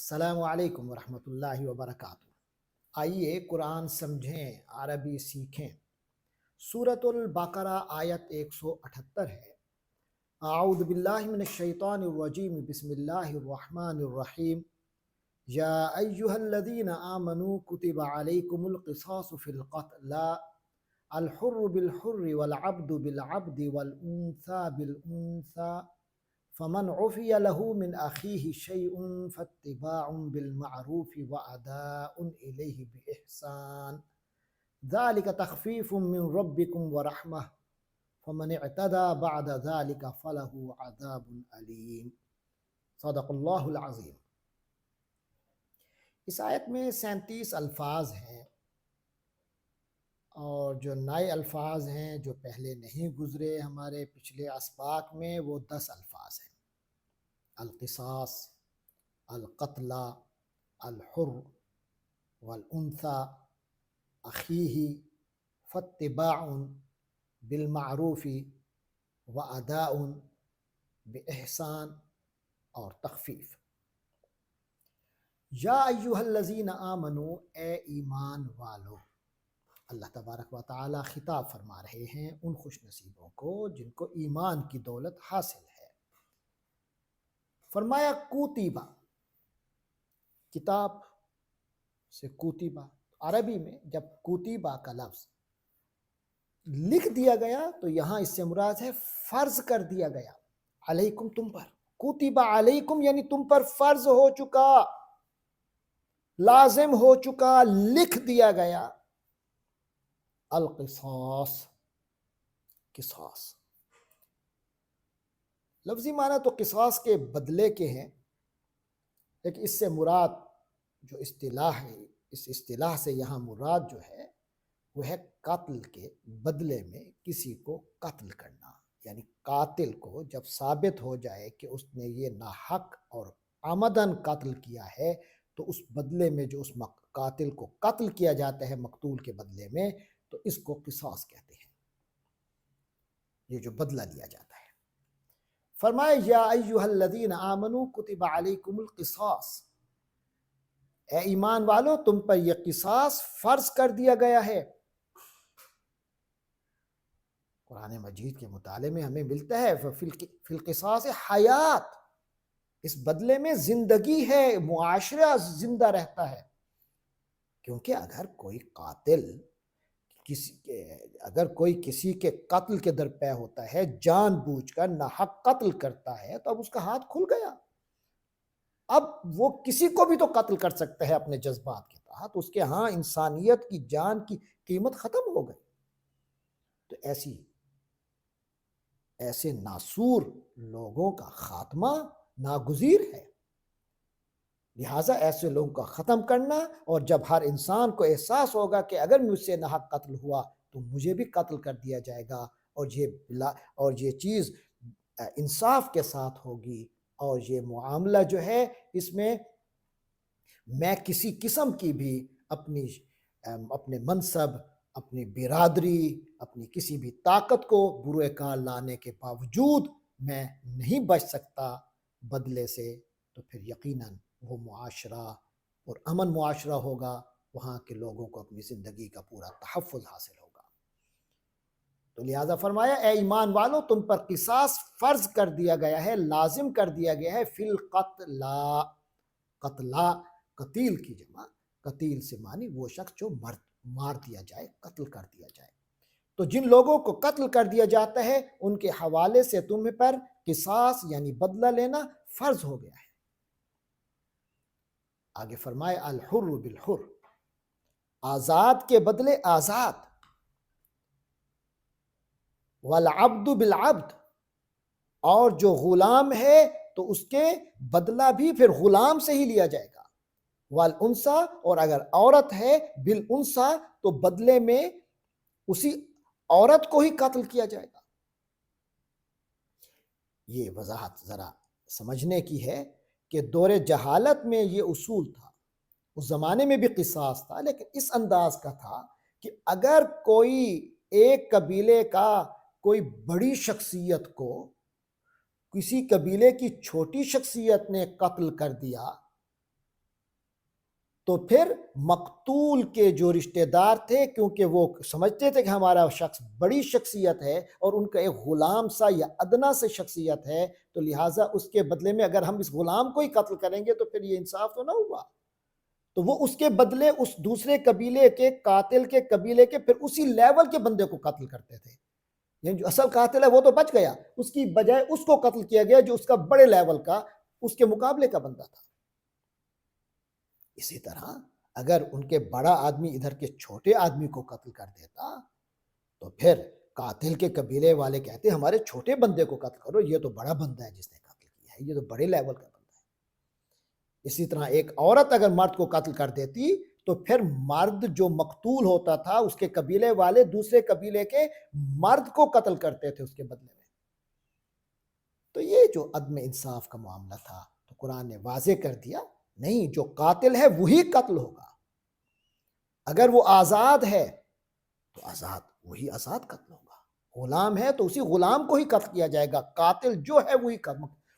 السلام علیکم ورحمۃ اللہ وبرکاتہ۔ آئیے قرآن سمجھیں، عربی سیکھیں۔ سورۃ البقرہ آیت 178 ہے۔ اعوذ باللہ من الشیطان الرجیم، بسم اللہ الرحمن الرحیم۔ یا ایہا الذین آمنوا کتب علیکم القصاص فی القتل، الحر بالحر والعبد بالعبد والانثى بالانثى، فمن عفی له من اخیہ شیء فاتباع بالمعروف واداء الیہ باحسان، ذلک تخفیف من ربکم ورحمہ، فمن اعتدى بعد ذلك فله عذاب علیم۔ صدق اللہ العظیم۔ اس آیت میں 37 الفاظ ہیں، اور جو نئے الفاظ ہیں جو پہلے نہیں گزرے ہمارے پچھلے اسباق میں، وہ 10 الفاظ ہیں۔ القصاص، القتل، الحر والانثى، اخیہ، فاتباع بالمعروف واداء باحسان، اور تخفیف۔ یا ایہا الذین آمنوا، اے ایمان والو۔ اللہ تبارک و تعالی خطاب فرما رہے ہیں ان خوش نصیبوں کو جن کو ایمان کی دولت حاصل ہے۔ فرمایا کوتیبہ، کتاب سے کوتیبہ، عربی میں جب کوتیبہ کا لفظ لکھ دیا گیا تو یہاں اس سے مراد ہے فرض کر دیا گیا، علیکم، تم پر، کوتیبہ علیکم یعنی تم پر فرض ہو چکا، لازم ہو چکا، لکھ دیا گیا۔ القصاص، قصاص، لفظی معنی تو قصاص کے بدلے کے ہیں، لیکن اس سے مراد جو اصطلاح ہے، اس اصطلاح سے یہاں مراد جو ہے وہ ہے قتل کے بدلے میں کسی کو قتل کرنا، یعنی قاتل کو جب ثابت ہو جائے کہ اس نے یہ ناحق اور عمدن قتل کیا ہے تو اس بدلے میں جو اس قاتل کو قتل کیا جاتا ہے مقتول کے بدلے میں، تو اس کو قصاص کہتے ہیں، یہ جو بدلہ لیا جاتا ہے۔ فرمایا یا ایہا الذین آمنوا کتب علیکم القصاص، اے ایمان والو تم پر یہ قصاص فرض کر دیا گیا ہے۔ قرآن مجید کے مطالعے میں ہمیں ملتا ہے فی القصاص حیات، اس بدلے میں زندگی ہے، معاشرہ زندہ رہتا ہے۔ کیونکہ اگر کوئی کسی کے قتل کے درپے ہوتا ہے، جان بوجھ کر ناحق قتل کرتا ہے، تو اب اس کا ہاتھ کھل گیا، اب وہ کسی کو بھی تو قتل کر سکتا ہے اپنے جذبات کے تحت، اس کے ہاں انسانیت کی جان کی قیمت ختم ہو گئی۔ تو ایسے ناسور لوگوں کا خاتمہ ناگزیر ہے، لہٰذا ایسے لوگوں کا ختم کرنا، اور جب ہر انسان کو احساس ہوگا کہ اگر مجھ سے ناحق قتل ہوا تو مجھے بھی قتل کر دیا جائے گا، اور یہ چیز انصاف کے ساتھ ہوگی، اور یہ معاملہ جو ہے اس میں میں کسی قسم کی بھی اپنے منصب، اپنی برادری، اپنی کسی بھی طاقت کو بروئے کار لانے کے باوجود میں نہیں بچ سکتا بدلے سے، تو پھر یقیناً وہ معاشرہ اور امن معاشرہ ہوگا، وہاں کے لوگوں کو اپنی زندگی کا پورا تحفظ حاصل ہوگا۔ تو لہٰذا فرمایا اے ایمان والو تم پر قصاص فرض کر دیا گیا ہے، لازم کر دیا گیا ہے، فی القتل، قتلا قتیل کی جمع، قتیل سے معنی وہ شخص جو مار دیا جائے، قتل کر دیا جائے۔ تو جن لوگوں کو قتل کر دیا جاتا ہے ان کے حوالے سے تم پر قصاص یعنی بدلہ لینا فرض ہو گیا ہے۔ آگے فرمائے الحر بالحر، آزاد کے بدلے آزاد، والعبد بالعبد، اور جو غلام ہے تو اس کے بدلہ بھی پھر غلام سے ہی لیا جائے گا، والانثى، اور اگر عورت ہے بالانثى تو بدلے میں اسی عورت کو ہی قتل کیا جائے گا۔ یہ وضاحت ذرا سمجھنے کی ہے کہ دور جہالت میں یہ اصول تھا، اس زمانے میں بھی قصاص تھا، لیکن اس انداز کا تھا کہ اگر کوئی ایک قبیلے کا کوئی بڑی شخصیت کو کسی قبیلے کی چھوٹی شخصیت نے قتل کر دیا تو پھر مقتول کے جو رشتہ دار تھے، کیونکہ وہ سمجھتے تھے کہ ہمارا شخص بڑی شخصیت ہے اور ان کا ایک غلام سا یا ادنا سے شخصیت ہے، تو لہٰذا اس کے بدلے میں اگر ہم اس غلام کو ہی قتل کریں گے تو پھر یہ انصاف تو نہ ہوا۔ تو وہ اس کے بدلے اس دوسرے قبیلے کے قاتل کے قبیلے کے پھر اسی لیول کے بندے کو قتل کرتے تھے، یعنی جو اصل قاتل ہے وہ تو بچ گیا، اس کی بجائے اس کو قتل کیا گیا جو اس کا بڑے لیول کا اس کے مقابلے کا بندہ تھا۔ اسی طرح اگر ان کے بڑا آدمی ادھر کے چھوٹے آدمی کو قتل کر دیتا تو پھر قاتل کے قبیلے والے کہتے ہمارے چھوٹے بندے کو قتل کرو، یہ تو بڑا بندہ ہے جس نے قتل کیا ہے، یہ تو بڑے لیول کا بندہ ہے۔ اسی طرح ایک عورت اگر مرد کو قتل کر دیتی تو پھر مرد جو مقتول ہوتا تھا اس کے قبیلے والے دوسرے قبیلے کے مرد کو قتل کرتے تھے اس کے بدلے میں۔ تو یہ جو عدم انصاف کا معاملہ تھا تو قرآن نے واضح کر دیا، نہیں، جو قاتل ہے وہی قتل ہوگا، اگر وہ آزاد ہے تو وہی آزاد قتل ہوگا، غلام ہے تو اسی غلام کو ہی قتل کیا جائے گا، قاتل جو ہے وہی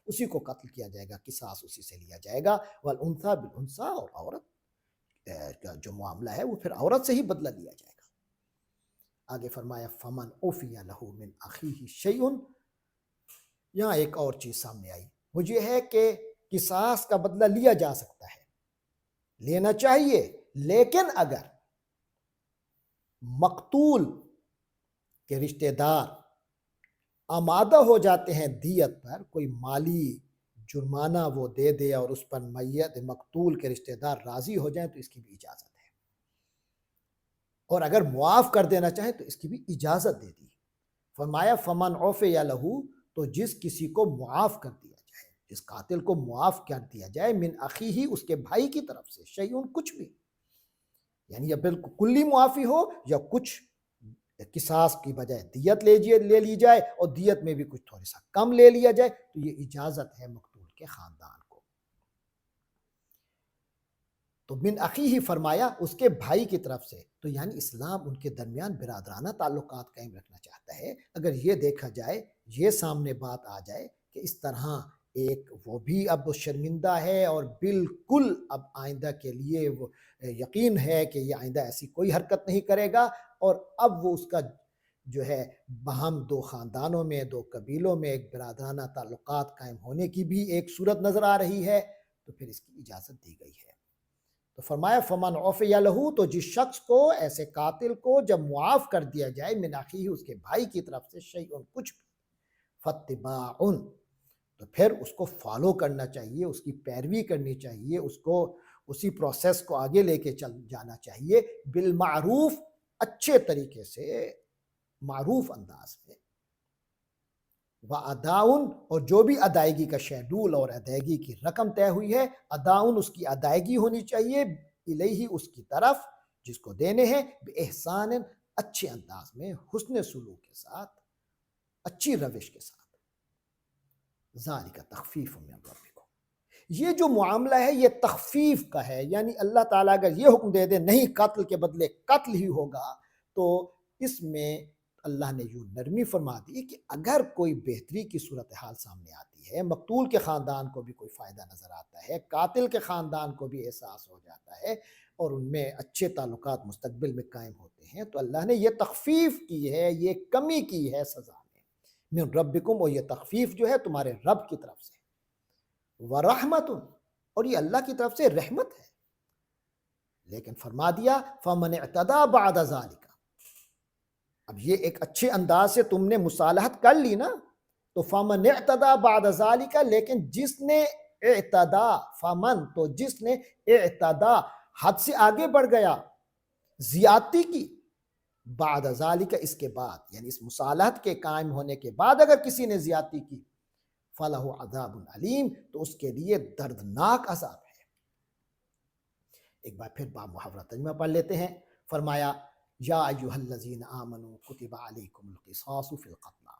اسی کو قتل کیا جائے گا، قصاص اسی سے لیا جائے گا۔ والانثیٰ بالانثیٰ، اور عورت کا جو معاملہ ہے وہ پھر عورت سے ہی بدلہ لیا جائے گا۔ آگے فرمایا فمن عفی لہ من اخیہ شیء، یہاں ایک اور چیز سامنے آئی، وہ یہ ہے کہ قصاص کا بدلہ لیا جا سکتا ہے، لینا چاہیے، لیکن اگر مقتول کے رشتہ دار آمادہ ہو جاتے ہیں دیت پر، کوئی مالی جرمانہ وہ دے دے اور اس پر میت مقتول کے رشتہ دار راضی ہو جائیں تو اس کی بھی اجازت ہے، اور اگر معاف کر دینا چاہیں تو اس کی بھی اجازت دے دی۔ فرمایا فمن عفی لہ، تو جس کسی کو معاف کر دیا جائے، جس قاتل کو معاف کر دیا جائے، من اخیہ، اس کے بھائی کی طرف سے، شیئن، کچھ بھی، یعنی یا بالکل کلی معافی ہو یا کچھ قصاص کی بجائے دیت لے لی جائے اور دیت میں بھی کچھ تھوڑا سا کم لے لیا جائے، تو یہ اجازت ہے مقتول کے خاندان کو۔ تو من اخیہ فرمایا اس کے بھائی کی طرف سے، تو یعنی اسلام ان کے درمیان برادرانہ تعلقات قائم رکھنا چاہتا ہے۔ اگر یہ دیکھا جائے، یہ سامنے بات آ جائے کہ اس طرح ایک وہ بھی اب شرمندہ ہے اور بالکل اب آئندہ کے لیے وہ یقین ہے کہ یہ آئندہ ایسی کوئی حرکت نہیں کرے گا، اور اب وہ اس کا جو ہے باہم دو خاندانوں میں، دو قبیلوں میں ایک برادرانہ تعلقات قائم ہونے کی بھی ایک صورت نظر آ رہی ہے، تو پھر اس کی اجازت دی گئی ہے۔ تو فرمایا فمن عفی لہ، تو جس شخص کو، ایسے قاتل کو جب معاف کر دیا جائے، من اخیہ، اس کے بھائی کی طرف سے، شیء، کچھ بھی، فاتباع، تو پھر اس کو فالو کرنا چاہیے، اس کی پیروی کرنی چاہیے، اس کو اسی پروسیس کو آگے لے کے چل جانا چاہیے، بالمعروف، اچھے طریقے سے، معروف انداز میں، وَأَدَاءٌ، اور جو بھی ادائیگی کا شیڈول اور ادائیگی کی رقم طے ہوئی ہے، اداؤن، اس کی ادائیگی ہونی چاہیے، الیہ، اس کی طرف جس کو دینے ہیں، بِإِحْسَانٍ، اچھے انداز میں، حسن سلوک کے ساتھ، اچھی روش کے ساتھ۔ ذَلِكَ تَخْفِيفٌ مِّن رَبِّكُمْ، یہ جو معاملہ ہے یہ تخفیف کا ہے، یعنی اللہ تعالیٰ اگر یہ حکم دے دے نہیں قتل کے بدلے قتل ہی ہوگا، تو اس میں اللہ نے یوں نرمی فرما دی کہ اگر کوئی بہتری کی صورتحال سامنے آتی ہے، مقتول کے خاندان کو بھی کوئی فائدہ نظر آتا ہے، قاتل کے خاندان کو بھی احساس ہو جاتا ہے، اور ان میں اچھے تعلقات مستقبل میں قائم ہوتے ہیں، تو اللہ نے یہ تخفیف کی ہے، یہ کمی کی ہے سزا میں، من ربکم، اور یہ تخفیف جو ہے تمہارے رب کی طرف سے، ورحمت، اور یہ اللہ کی طرف سے رحمت ہے۔ لیکن فرما دیا فمن اعتدی بعد ذلک، اب یہ ایک اچھے انداز سے تم نے مصالحت کر لی نا، تو فمن اعتدی بعد ذلک، لیکن جس نے اعتدا، فمن، تو جس نے اعتدا، حد سے آگے بڑھ گیا، زیادتی کی، بعد ذلک، اس کے بعد، یعنی اس مصالحت کے قائم ہونے کے بعد اگر کسی نے زیادتی کی، فَلَهُ عَذَابٌ عَلِيمٌ، تو اس کے لیے دردناک عذاب ہے۔ ایک بار پھر با محاورہ ترجمہ پڑھ لیتے ہیں۔ فرمایا یا ایھا الذین آمنوا کتب علیکم القصاص فی القتلی،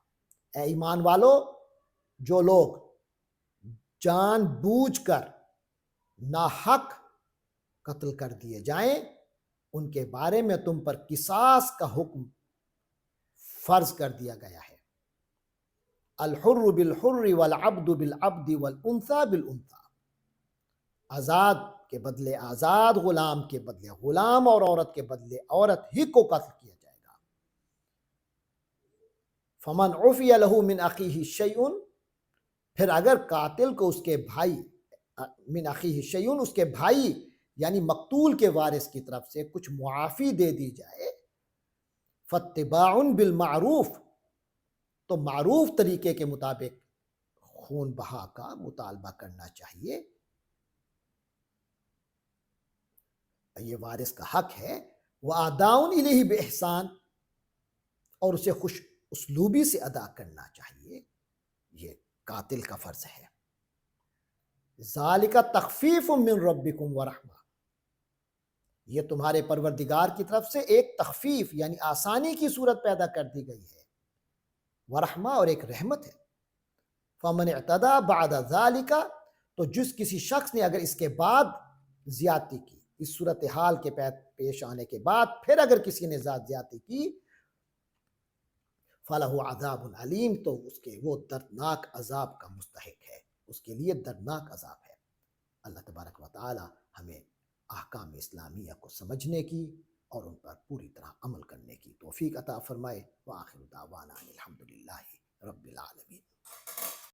اے ایمان والو، جو لوگ جان بوجھ کر ناحق قتل کر دیے جائیں، ان کے بارے میں تم پر قصاص کا حکم فرض کر دیا گیا ہے۔ الحر بالحر والعبد بالعبد والانثى بالانثى، آزاد کے بدلے آزاد غلام کے بدلے غلام اور عورت کے بدلے عورت ہی کو قتل کیا جائے گا۔ فمن عفی لہ من اخیہ شیء، پھر اگر قاتل کو اس کے بھائی من اخیہ شیء اس کے بھائی یعنی مقتول کے وارث کی طرف سے کچھ معافی دے دی جائے، فاتباع بالمعروف، تو معروف طریقے کے مطابق خون بہا کا مطالبہ کرنا چاہیے، یہ وارث کا حق ہے۔ وَأَدَاءٌ إِلَيْهِ بِإِحْسَان، اور اسے خوش اسلوبی سے ادا کرنا چاہیے، یہ قاتل کا فرض ہے۔ ذَلِكَ تَخْفِيفٌ مِّن رَبِّكُمْ وَرَحْمَةٌ، یہ تمہارے پروردگار کی طرف سے ایک تخفیف یعنی آسانی کی صورت پیدا کر دی گئی ہے، ورحمہ اور ایک رحمت ہے۔ فَمَنِ اعْتَدَى بَعْدَ ذَلِكَ، تو جس کسی شخص نے اگر اس کے بعد زیادتی کی، اس صورتحال کے پیش آنے کے بعد پھر اگر کسی نے زیادتی کی، فَلَهُ عَذَابٌ عَلِيمٌ، تو اس کے وہ دردناک عذاب کا مستحق ہے، اس کے لیے دردناک عذاب ہے۔ اللہ تبارک و تعالی ہمیں احکام اسلامیہ کو سمجھنے کی اور ان پر پوری طرح عمل کرنے کی توفیق عطا فرمائے۔ وآخر دعوانا الحمدللہ رب العالمین۔